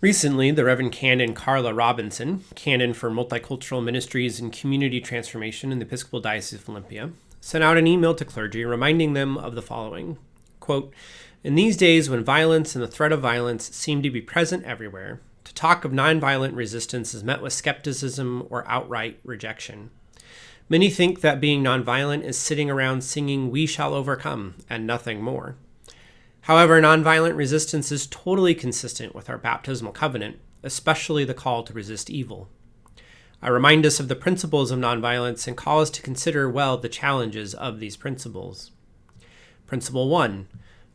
Recently, the Reverend Canon Carla Robinson, Canon for Multicultural Ministries and Community Transformation in the Episcopal Diocese of Olympia, sent out an email to clergy reminding them of the following, quote, "In these days when violence and the threat of violence seem to be present everywhere, to talk of nonviolent resistance is met with skepticism or outright rejection. Many think that being nonviolent is sitting around singing 'We shall overcome' and nothing more. However, nonviolent resistance is totally consistent with our baptismal covenant, especially the call to resist evil. I remind us of the principles of nonviolence and call us to consider well the challenges of these principles. Principle 1.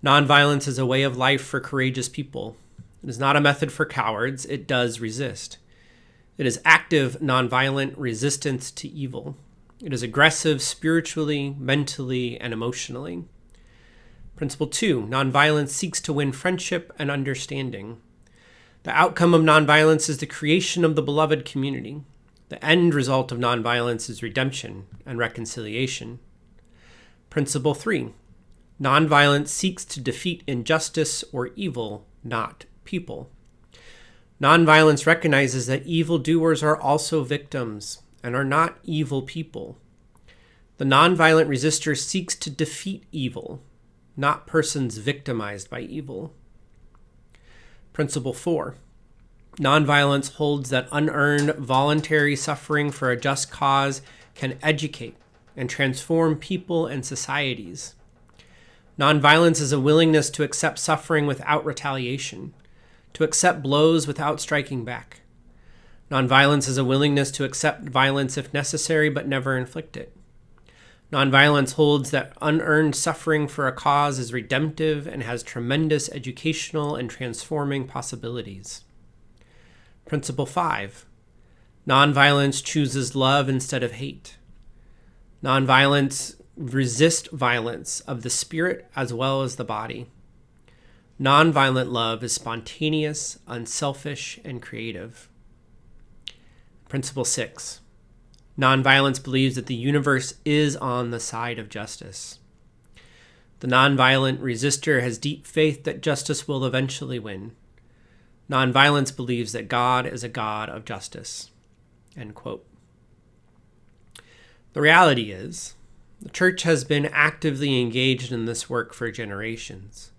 Nonviolence is a way of life for courageous people. It is not a method for cowards. It does resist. It is active, nonviolent resistance to evil. It is aggressive spiritually, mentally, and emotionally. Principle 2. Nonviolence seeks to win friendship and understanding. The outcome of nonviolence is the creation of the beloved community. The end result of nonviolence is redemption and reconciliation. Principle 3. Nonviolence seeks to defeat injustice or evil, not people. Nonviolence recognizes that evildoers are also victims and are not evil people. The nonviolent resistor seeks to defeat evil, not persons victimized by evil. Principle 4. Nonviolence holds that unearned voluntary suffering for a just cause can educate and transform people and societies. Nonviolence is a willingness to accept suffering without retaliation, to accept blows without striking back. Nonviolence is a willingness to accept violence if necessary but never inflict it. Nonviolence holds that unearned suffering for a cause is redemptive and has tremendous educational and transforming possibilities. Principle 5. Nonviolence chooses love instead of hate. Nonviolence resists violence of the spirit as well as the body. Nonviolent love is spontaneous, unselfish, and creative. Principle 6. Nonviolence believes that the universe is on the side of justice. The nonviolent resistor has deep faith that justice will eventually win. Nonviolence believes that God is a God of justice." End quote. The reality is, the Church has been actively engaged in this work for generations.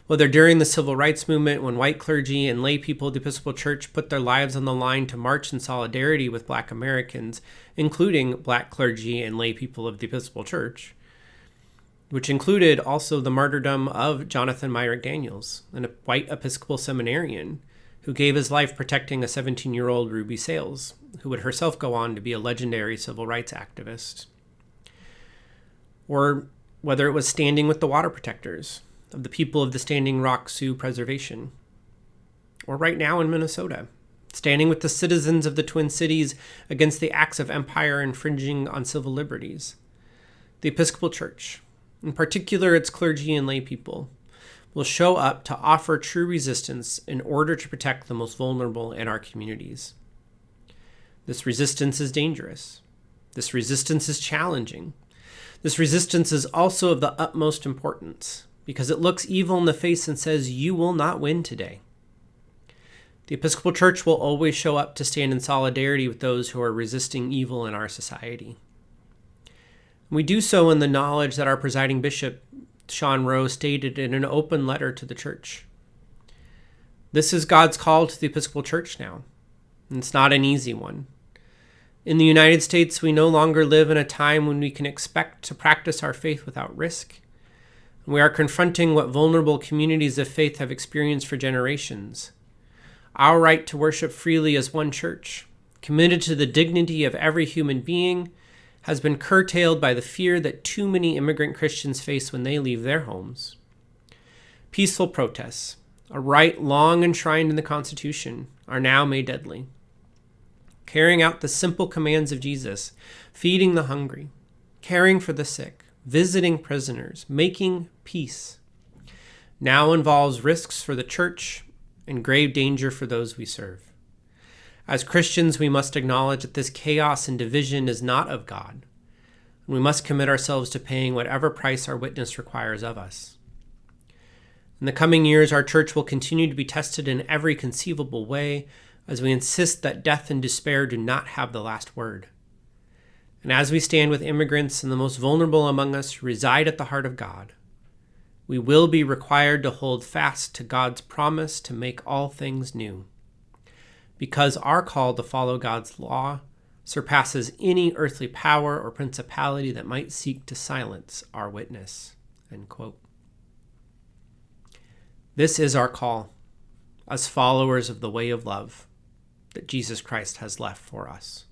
Whether during the Civil Rights Movement, when white clergy and lay people of the Episcopal Church put their lives on the line to march in solidarity with Black Americans, including Black clergy and lay people of the Episcopal Church, which included also the martyrdom of Jonathan Myrick Daniels, a white Episcopal seminarian who gave his life protecting a 17-year-old Ruby Sales, who would herself go on to be a legendary civil rights activist. Or whether it was standing with the water protectors of the people of the Standing Rock Sioux Preservation. Or right now in Minnesota, standing with the citizens of the Twin Cities against the acts of empire infringing on civil liberties. The Episcopal Church, in particular its clergy and lay people, will show up to offer true resistance in order to protect the most vulnerable in our communities. This resistance is dangerous. This resistance is challenging. This resistance is also of the utmost importance, because it looks evil in the face and says, "You will not win today." The Episcopal Church will always show up to stand in solidarity with those who are resisting evil in our society. We do so in the knowledge that our presiding bishop, Sean Rowe, stated in an open letter to the Church. This is God's call to the Episcopal Church now, and it's not an easy one. In the United States, we no longer live in a time when we can expect to practice our faith without risk. We are confronting what vulnerable communities of faith have experienced for generations. Our right to worship freely as one church, committed to the dignity of every human being, has been curtailed by the fear that too many immigrant Christians face when they leave their homes. Peaceful protests, a right long enshrined in the Constitution, are now made deadly. Carrying out the simple commands of Jesus, feeding the hungry, caring for the sick, visiting prisoners, making peace, now involves risks for the Church and grave danger for those we serve. As Christians, we must acknowledge that this chaos and division is not of God, and we must commit ourselves to paying whatever price our witness requires of us. In the coming years, our church will continue to be tested in every conceivable way as we insist that death and despair do not have the last word. And as we stand with immigrants and the most vulnerable among us who reside at the heart of God, we will be required to hold fast to God's promise to make all things new, because our call to follow God's law surpasses any earthly power or principality that might seek to silence our witness." End quote. This is our call as followers of the way of love that Jesus Christ has left for us.